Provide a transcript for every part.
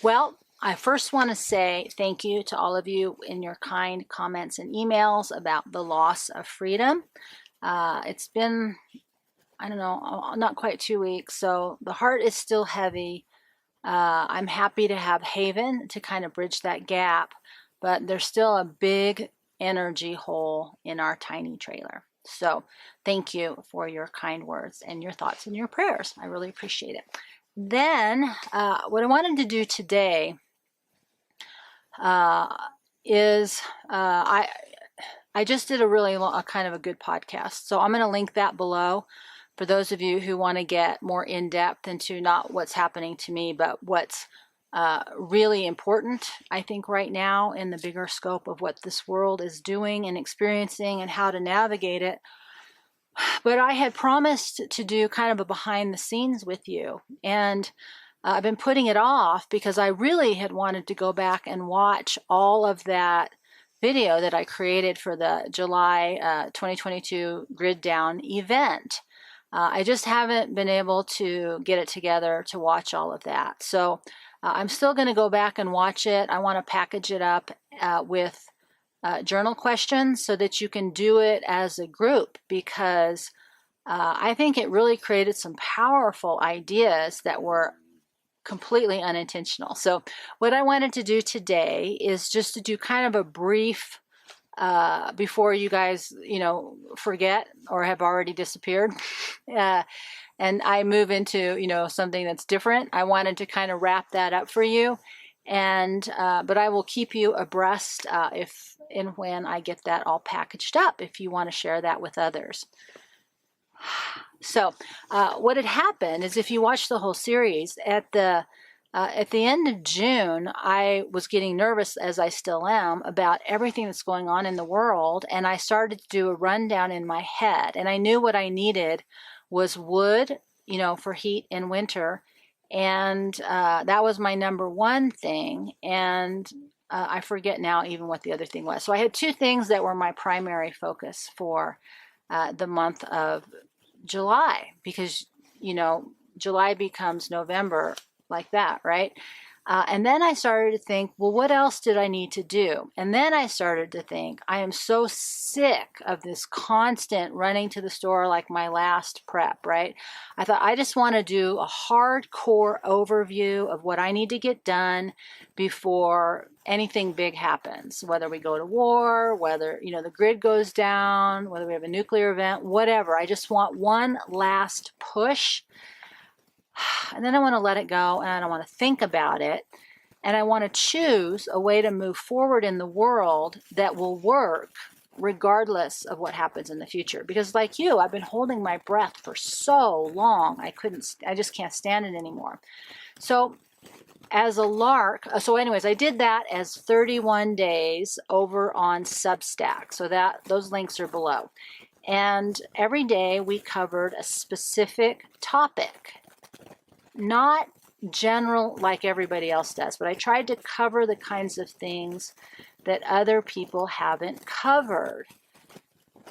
Well, I first want to say thank you to all of you in your kind comments and emails about the loss of freedom. It's been, I don't know, not quite 2 weeks, so the heart is still heavy. I'm happy to have Haven to kind of bridge that gap, but there's still a big energy hole in our tiny trailer. So thank you for your kind words and your thoughts and your prayers. I really appreciate it. Then what I wanted to do today is I just did a really long, kind of a good podcast. So I'm going to link that below for those of you who want to get more in depth into not what's happening to me, but what's really important, I think, right now in the bigger scope of what this world is doing and experiencing and how to navigate it. But I had promised to do kind of a behind the scenes with you, and I've been putting it off because I really had wanted to go back and watch all of that video that I created for the July 2022 Grid Down event. I just haven't been able to get it together to watch all of that. So I'm still going to go back and watch it. I want to package it up with journal questions so that you can do it as a group, because I think it really created some powerful ideas that were completely unintentional. So what I wanted to do today is just to do kind of a brief before you guys, forget or have already disappeared. And I move into, something that's different. I wanted to kind of wrap that up for you. And, but I will keep you abreast if and when I get that all packaged up, if you want to share that with others. So what had happened is, if you watch the whole series, at the end of June, I was getting nervous, as I still am, about everything that's going on in the world. And I started to do a rundown in my head. And I knew what I needed was wood, for heat in winter. And that was my number one thing. And I forget now even what the other thing was. So I had two things that were my primary focus for the month of July, because, July becomes November like that, right? And then I started to think, well, what else did I need to do? And then I started to think, I am so sick of this constant running to the store like my last prep, right? I thought, I just want to do a hardcore overview of what I need to get done before anything big happens, whether we go to war, whether, the grid goes down, whether we have a nuclear event, whatever. I just want one last push. And then I want to let it go, and I don't want to think about it. And I want to choose a way to move forward in the world that will work regardless of what happens in the future. Because like you, I've been holding my breath for so long. I just can't stand it anymore. So as a lark, so anyways, I did that as 31 days over on Substack. So those links are below. And every day we covered a specific topic. Not general like everybody else does, but I tried to cover the kinds of things that other people haven't covered.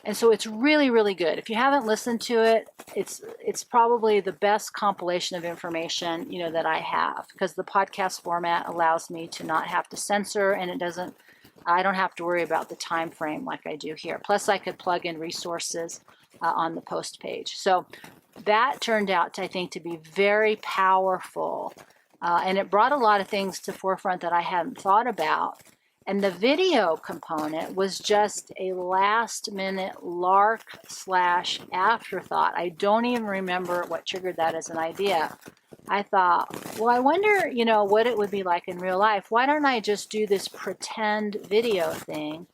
And so it's really, really good. If you haven't listened to it, it's probably the best compilation of information, that I have, because the podcast format allows me to not have to censor, and I don't have to worry about the time frame like I do here. Plus I could plug in resources on the post page. So that turned out, I think, to be very powerful. And it brought a lot of things to forefront that I hadn't thought about. And the video component was just a last minute lark / afterthought. I don't even remember what triggered that as an idea. I thought, well, I wonder, what it would be like in real life. Why don't I just do this pretend video thing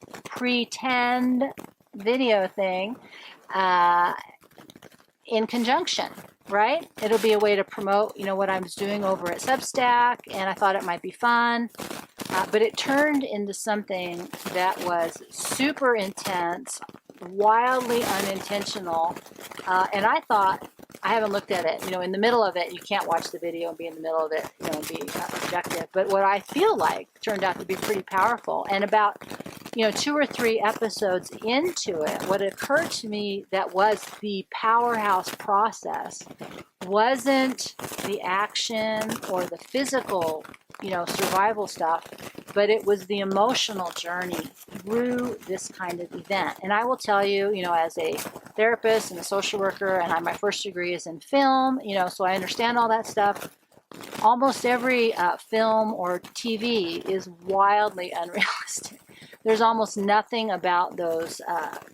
in conjunction, right? It'll be a way to promote, what I'm doing over at Substack, and I thought it might be fun. But it turned into something that was super intense, wildly unintentional. And I thought, I haven't looked at it, in the middle of it, you can't watch the video and be in the middle of it, be objective. But what I feel like turned out to be pretty powerful. And about, 2 or 3 episodes into it, what occurred to me that was the powerhouse process wasn't the action or the physical survival stuff, but it was the emotional journey through this kind of event. And I will tell you, as a therapist and a social worker, and my first degree is in film, so I understand all that stuff. Almost every film or TV is wildly unrealistic. There's almost nothing about those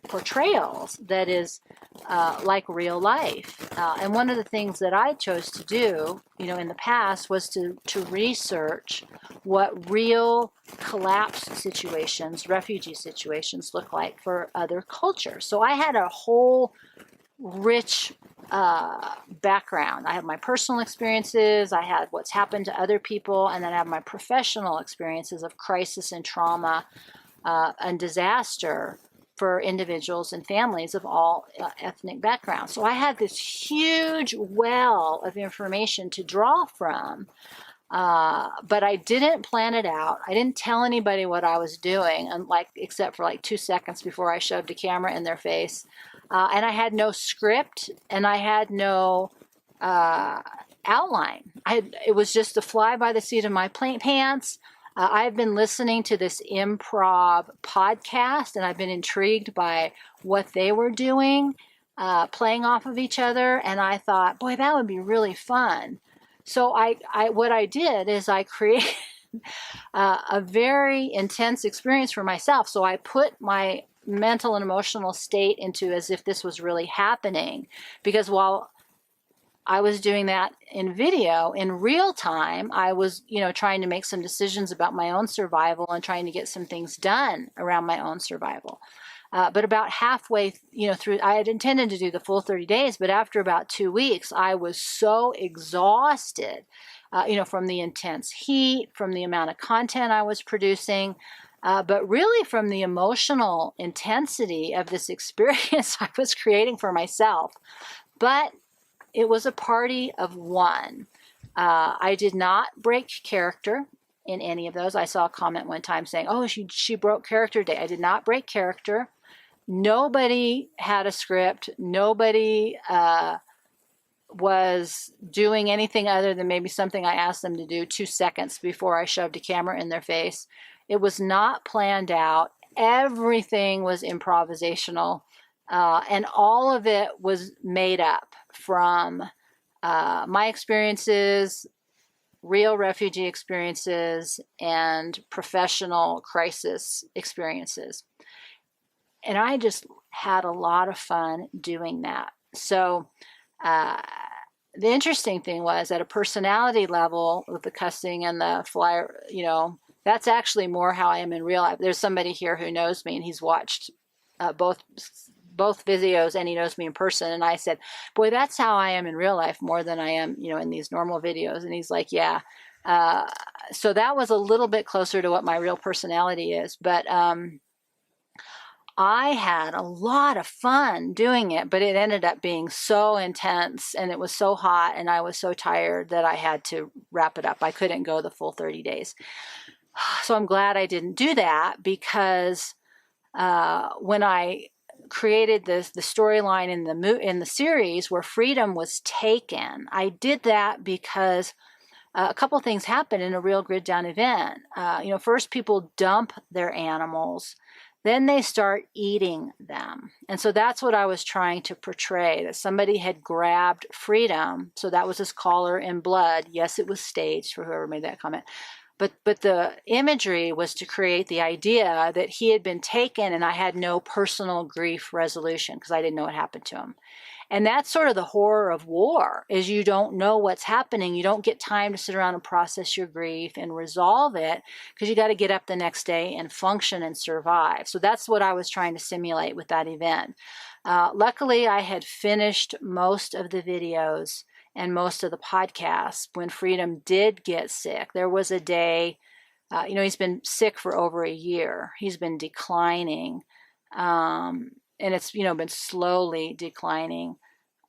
portrayals that is like real life. And one of the things that I chose to do, in the past was to research what real collapse situations, refugee situations look like for other cultures. So I had a whole rich background. I have my personal experiences, I had what's happened to other people, and then I have my professional experiences of crisis and trauma and disaster for individuals and families of all ethnic backgrounds. So I had this huge well of information to draw from, but I didn't plan it out. I didn't tell anybody what I was doing, except for 2 seconds before I shoved a camera in their face. And I had no script, and I had no outline. It was just a fly by the seat of my pants. I've been listening to this improv podcast, and I've been intrigued by what they were doing, playing off of each other. And I thought, boy, that would be really fun. So what I did is I created a very intense experience for myself. So I put my mental and emotional state into as if this was really happening, because while I was doing that in video, in real time, I was, trying to make some decisions about my own survival and trying to get some things done around my own survival. But about halfway, through, I had intended to do the full 30 days, but after about 2 weeks, I was so exhausted, from the intense heat, from the amount of content I was producing, but really from the emotional intensity of this experience I was creating for myself. But it was a party of one. I did not break character in any of those. I saw a comment one time saying, oh, she broke character day. I did not break character. Nobody had a script. Nobody was doing anything other than maybe something I asked them to do 2 seconds before I shoved a camera in their face. It was not planned out. Everything was improvisational. And all of it was made up from my experiences, real refugee experiences, and professional crisis experiences. And I just had a lot of fun doing that. So the interesting thing was, at a personality level, with the cussing and the flyer, that's actually more how I am in real life. There's somebody here who knows me, and he's watched both videos, and he knows me in person. And I said, boy, that's how I am in real life more than I am, in these normal videos. And he's like, yeah. So that was a little bit closer to what my real personality is. But I had a lot of fun doing it, but it ended up being so intense, and it was so hot, and I was so tired that I had to wrap it up. I couldn't go the full 30 days. So I'm glad I didn't do that, because when I created the storyline in the series where freedom was taken, I did that because a couple things happened in a real grid down event. First, people dump their animals, then they start eating them. And so that's what I was trying to portray, that somebody had grabbed freedom. So that was his collar and blood. Yes, it was staged, for whoever made that comment. But the imagery was to create the idea that he had been taken, and I had no personal grief resolution because I didn't know what happened to him. And that's sort of the horror of war, is you don't know what's happening. You don't get time to sit around and process your grief and resolve it, because you got to get up the next day and function and survive. So that's what I was trying to simulate with that event. Luckily, I had finished most of the videos and most of the podcasts when Freedom did get sick. There was a day, he's been sick for over a year. He's been declining. And it's, been slowly declining.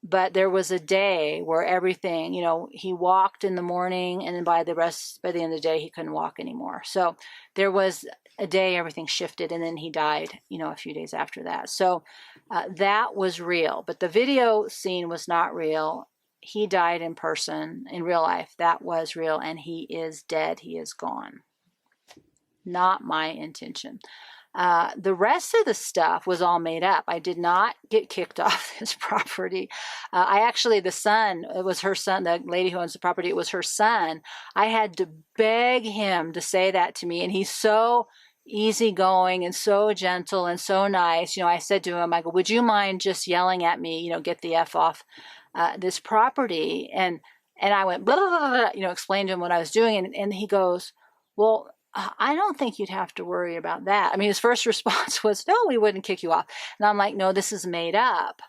But there was a day where everything, he walked in the morning, and then by the end of the day, he couldn't walk anymore. So there was a day everything shifted, and then he died, a few days after that. So that was real. But the video scene was not real. he died in person, in real life. That was real, and he is dead. He is gone. Not my intention. The rest of the stuff was all made up. I did not get kicked off this property. The son, it was her son, the lady who owns the property, it was her son. I had to beg him to say that to me. And he's so easygoing and so gentle and so nice. I said to him, I go, would you mind just yelling at me, get the F off this property? And I went, blah, blah, blah, blah, explained to him what I was doing. And he goes, well, I don't think you'd have to worry about that. I mean, his first response was, no, we wouldn't kick you off. And I'm like, no, this is made up.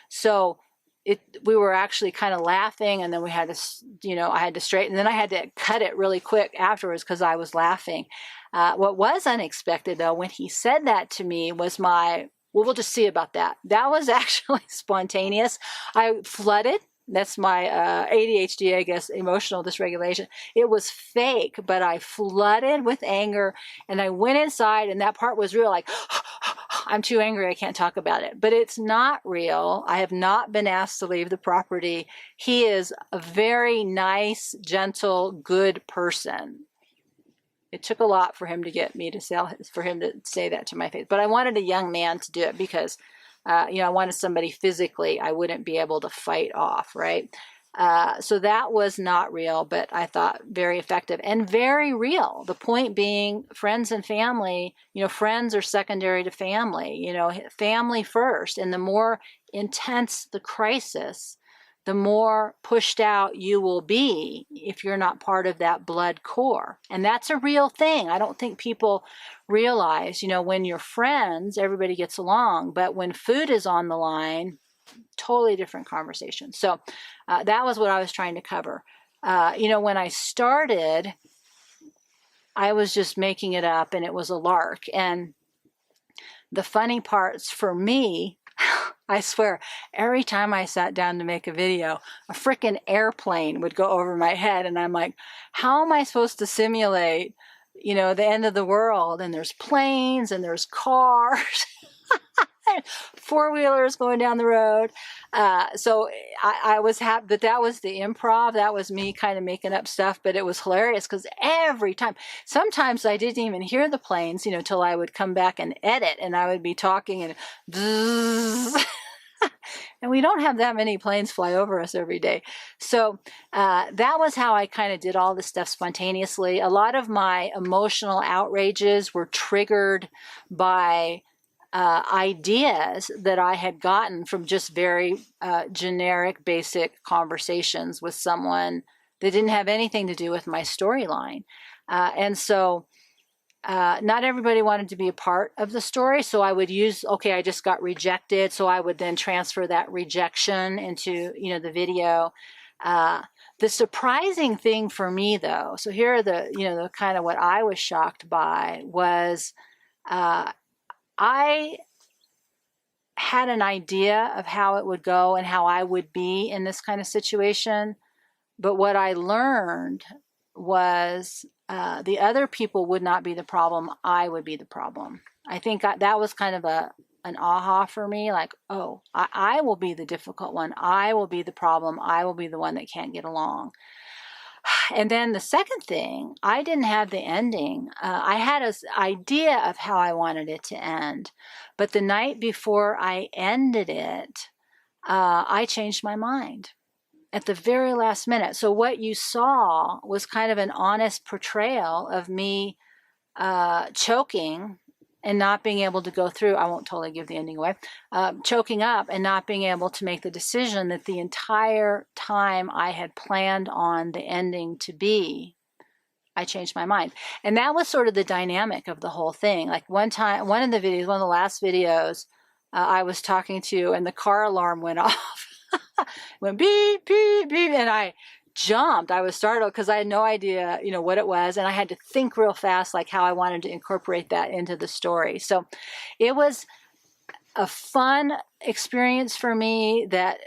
So we were actually kind of laughing, and then we had to, I had to straighten, and then I had to cut it really quick afterwards because I was laughing. What was unexpected, though, when he said that to me was well, we'll just see about that. That was actually spontaneous. I flooded. That's my ADHD, I guess, emotional dysregulation. It was fake, but I flooded with anger, and I went inside, and that part was real, like, I'm too angry, I can't talk about it. But it's not real. I have not been asked to leave the property. He is a very nice, gentle, good person. It took a lot for him to get me to for him to say that to my face. But I wanted a young man to do it because I wanted somebody physically I wouldn't be able to fight off, right? So that was not real, but I thought very effective and very real. The point being, friends and family, friends are secondary to family, family first. And the more intense the crisis, the more pushed out you will be if you're not part of that blood core. And that's a real thing. I don't think people realize, when you're friends, everybody gets along. But when food is on the line, totally different conversation. So that was what I was trying to cover. When I started, I was just making it up, and it was a lark. And the funny parts for me, I swear, every time I sat down to make a video, a freaking airplane would go over my head. And I'm like, how am I supposed to simulate, the end of the world? And there's planes and there's cars, four-wheelers going down the road. So I was happy that was the improv. That was me kind of making up stuff, but it was hilarious because every time, sometimes I didn't even hear the planes, till I would come back and edit, and I would be talking and bzzz. And we don't have that many planes fly over us every day. So that was how I kind of did all this stuff spontaneously. A lot of my emotional outrages were triggered by ideas that I had gotten from just very generic, basic conversations with someone that didn't have anything to do with my storyline. And so not everybody wanted to be a part of the story. So I would use, I just got rejected. So I would then transfer that rejection into, the video. The surprising thing for me, though, so here are the kind of what I was shocked by was I had an idea of how it would go and how I would be in this kind of situation. But what I learned was the other people would not be the problem. I would be the problem. I think that was kind of an aha for me. Like, I will be the difficult one. I will be the problem. I will be the one that can't get along. And then the second thing, I didn't have the ending. I had an idea of how I wanted it to end. But the night before I ended it, I changed my mind at the very last minute. So what you saw was kind of an honest portrayal of me choking and not being able to go through. I won't totally give the ending away. Choking up and not being able to make the decision that the entire time I had planned on the ending to be, I changed my mind. And that was sort of the dynamic of the whole thing. Like one time, one of the last videos, I was talking to, and the car alarm went off. Went beep, beep, beep, and I jumped. I was startled because I had no idea, what it was, and I had to think real fast, like how I wanted to incorporate that into the story. So it was a fun experience for me that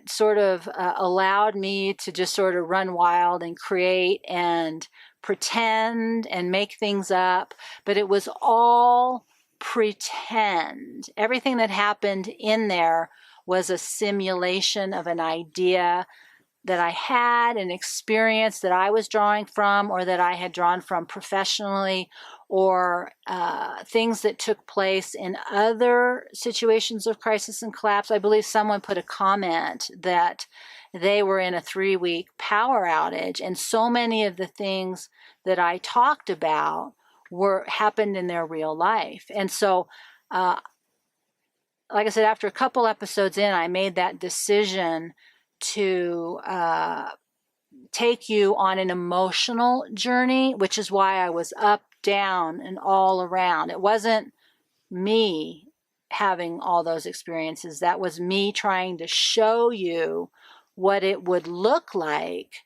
sort of allowed me to just sort of run wild and create and pretend and make things up, but it was all pretend. Everything that happened in there was a simulation of an idea I had, an experience that I was drawing from, or that I had drawn from professionally, or things that took place in other situations of crisis and collapse. I believe someone put a comment that they were in a 3-week power outage, and so many of the things that I talked about happened in their real life. And so, like I said, after a couple episodes in, I made that decision to take you on an emotional journey, which is why I was up, down, and all around. It wasn't me having all those experiences. That was me trying to show you what it would look like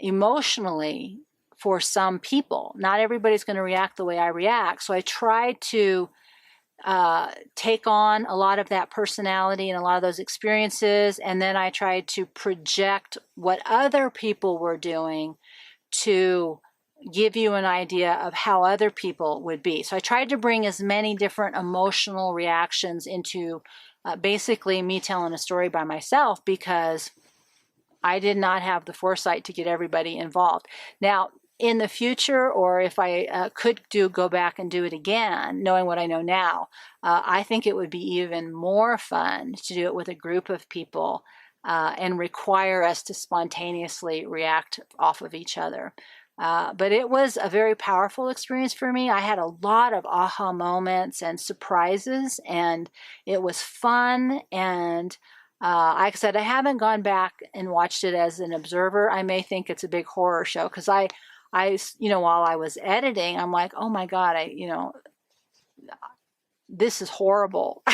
emotionally for some people. Not everybody's going to react the way I react. So I tried to take on a lot of that personality and a lot of those experiences. And then I tried to project what other people were doing to give you an idea of how other people would be. So I tried to bring as many different emotional reactions into basically me telling a story by myself, because I did not have the foresight to get everybody involved. Now, in the future, or if I could go back and do it again, knowing what I know now, I think it would be even more fun to do it with a group of people and require us to spontaneously react off of each other. But it was a very powerful experience for me. I had a lot of aha moments and surprises, and it was fun. And like I said, I haven't gone back and watched it as an observer. I may think it's a big horror show, because I, while I was editing, I'm like, oh my God, this is horrible.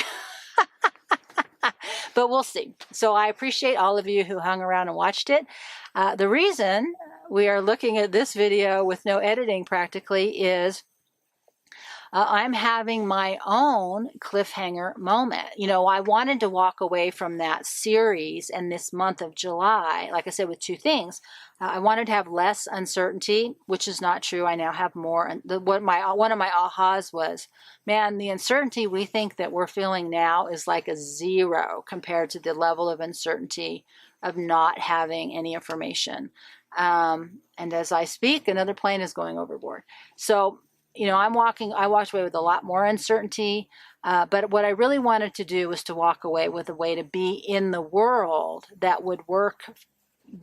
But we'll see. So I appreciate all of you who hung around and watched it. The reason we are looking at this video with no editing practically is I'm having my own cliffhanger moment. I wanted to walk away from that series and this month of July, like I said, with two things. I wanted to have less uncertainty, which is not true. I now have more. And one of my ahas was, man, the uncertainty we think that we're feeling now is like a 0 compared to the level of uncertainty of not having any information. And as I speak, another plane is going overboard. So, I walked away with a lot more uncertainty, but what I really wanted to do was to walk away with a way to be in the world that would work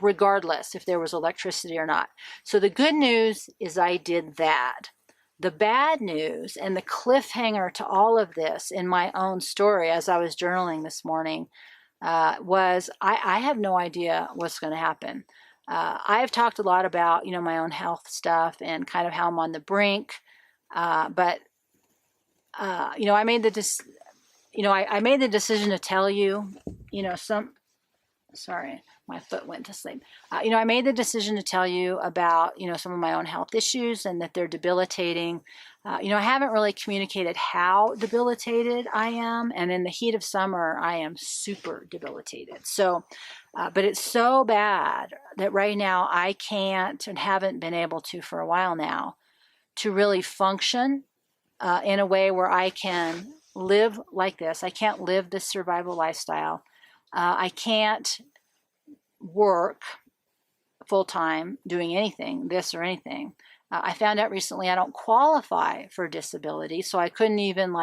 regardless if there was electricity or not. So the good news is I did that. The bad news and the cliffhanger to all of this in my own story as I was journaling this morning was I have no idea what's going to happen. I have talked a lot about, my own health stuff and kind of how I'm on the brink. But I made the decision to tell you, sorry, my foot went to sleep. I made the decision to tell you about, some of my own health issues and that they're debilitating. I haven't really communicated how debilitated I am. And in the heat of summer, I am super debilitated. So, but it's so bad that right now I can't and haven't been able to for a while now to really function in a way where I can live like this. I can't live this survival lifestyle. I can't work full-time doing anything, this or anything. I found out recently I don't qualify for disability, so I couldn't even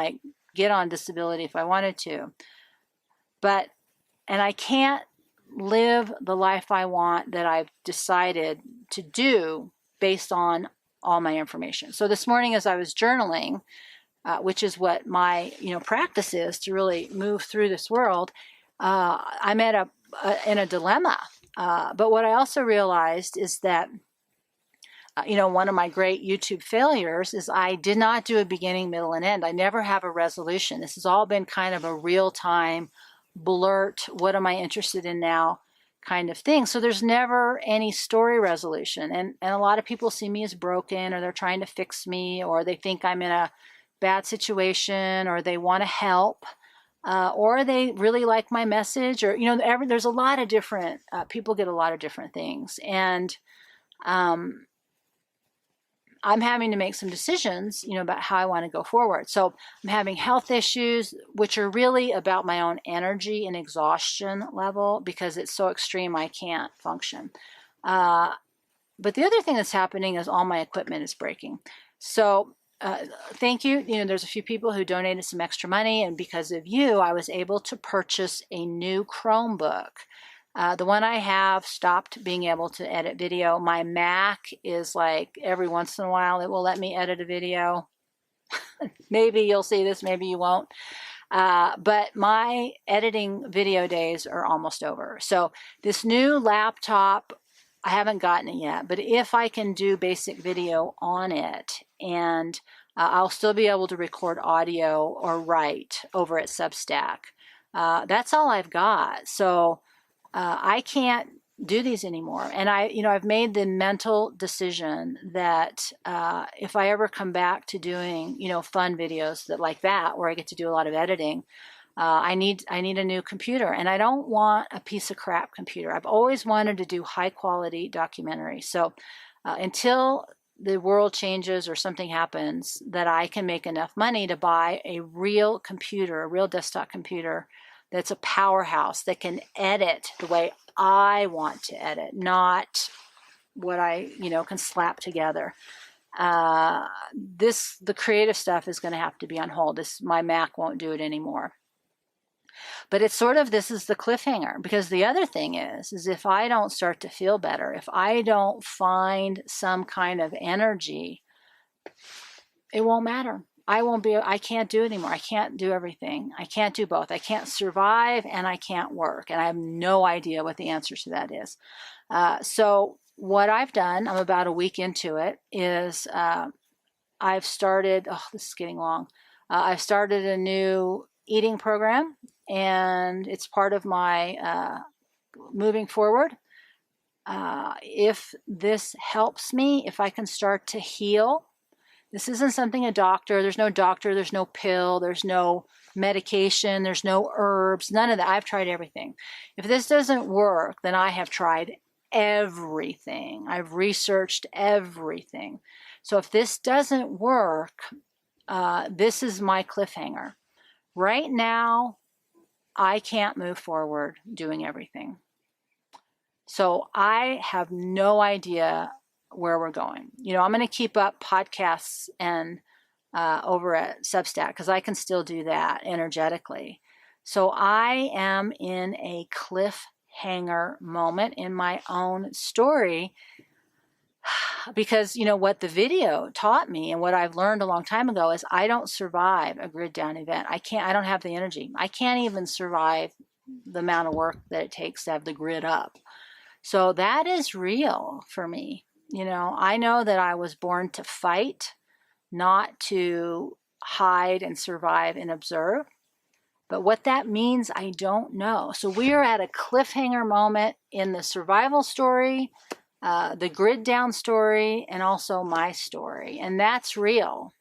get on disability if I wanted to. And I can't live the life I want that I've decided to do based on all my information. So this morning as I was journaling, which is what my practice is to really move through this world, I'm in a dilemma. But what I also realized is that one of my great YouTube failures is I did not do a beginning, middle, and end. I never have a resolution. This has all been kind of a real-time blurt, what am I interested in now kind of thing. So there's never any story resolution. And a lot of people see me as broken, or they're trying to fix me, or they think I'm in a bad situation, or they want to help, or they really like my message, or, there's a lot of different, people get a lot of different things. And I'm having to make some decisions, about how I want to go forward. So I'm having health issues, which are really about my own energy and exhaustion level, because it's so extreme I can't function. But the other thing that's happening is all my equipment is breaking. So thank you. There's a few people who donated some extra money, and because of you, I was able to purchase a new Chromebook. The one I have stopped being able to edit video. My Mac is like every once in a while it will let me edit a video. Maybe you'll see this, maybe you won't. But my editing video days are almost over. So this new laptop, I haven't gotten it yet, but if I can do basic video on it, and I'll still be able to record audio or write over at Substack. That's all I've got. So I can't do these anymore. And I've made the mental decision that if I ever come back to doing, fun videos like that, where I get to do a lot of editing, I need a new computer, and I don't want a piece of crap computer. I've always wanted to do high quality documentaries. So until the world changes or something happens that I can make enough money to buy a real computer, a real desktop computer that's a powerhouse that can edit the way I want to edit, not what I, can slap together. The creative stuff is going to have to be on hold. My Mac won't do it anymore. But it's this is the cliffhanger, because the other thing is if I don't start to feel better, if I don't find some kind of energy, it won't matter. I can't do it anymore. I can't do everything. I can't do both. I can't survive and I can't work. And I have no idea what the answer to that is. So what I've done, I'm about a week into it, is I've started, this is getting long. I've started a new eating program, and it's part of my moving forward. If this helps me, if I can start to heal, this isn't something there's no doctor, there's no pill, there's no medication, there's no herbs, none of that. I've tried everything. If this doesn't work, then I have tried everything. I've researched everything. So if this doesn't work, this is my cliffhanger. Right now, I can't move forward doing everything. So I have no idea where we're going. I'm going to keep up podcasts and over at Substack, because I can still do that energetically. So I am in a cliffhanger moment in my own story, because what the video taught me and what I've learned a long time ago is I don't survive a grid down event. I don't have the energy. I can't even survive the amount of work that it takes to have the grid up. So that is real for me. I know that I was born to fight, not to hide and survive and observe. But what that means, I don't know. So we are at a cliffhanger moment in the survival story, the grid down story, and also my story. And that's real.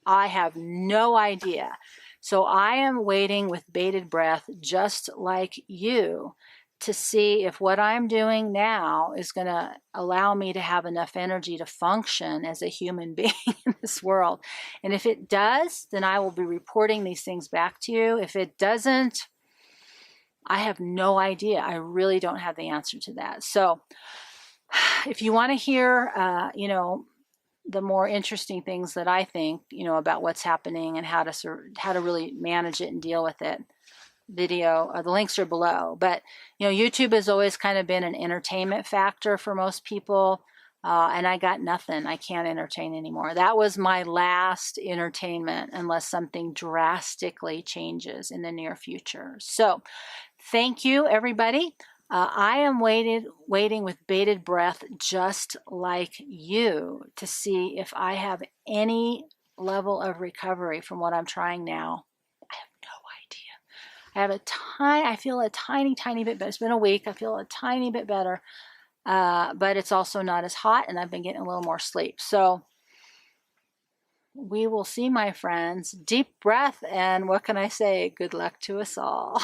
I have no idea. So I am waiting with bated breath, just like you, to see if what I'm doing now is going to allow me to have enough energy to function as a human being in this world. And if it does, then I will be reporting these things back to you. If it doesn't, I have no idea. I really don't have the answer to that. So if you want to hear, the more interesting things that I think, about what's happening and how to really manage it and deal with it, video, the links are below. But YouTube has always kind of been an entertainment factor for most people, and I got nothing. I can't entertain anymore. That was my last entertainment, unless something drastically changes in the near future. So thank you, everybody. I am waiting with bated breath, just like you, to see if I have any level of recovery from what I'm trying now. I have no idea. I feel a tiny bit better. It's been a week. I feel a tiny bit better, but it's also not as hot, and I've been getting a little more sleep. So we will see, my friends. Deep breath, and what can I say? Good luck to us all.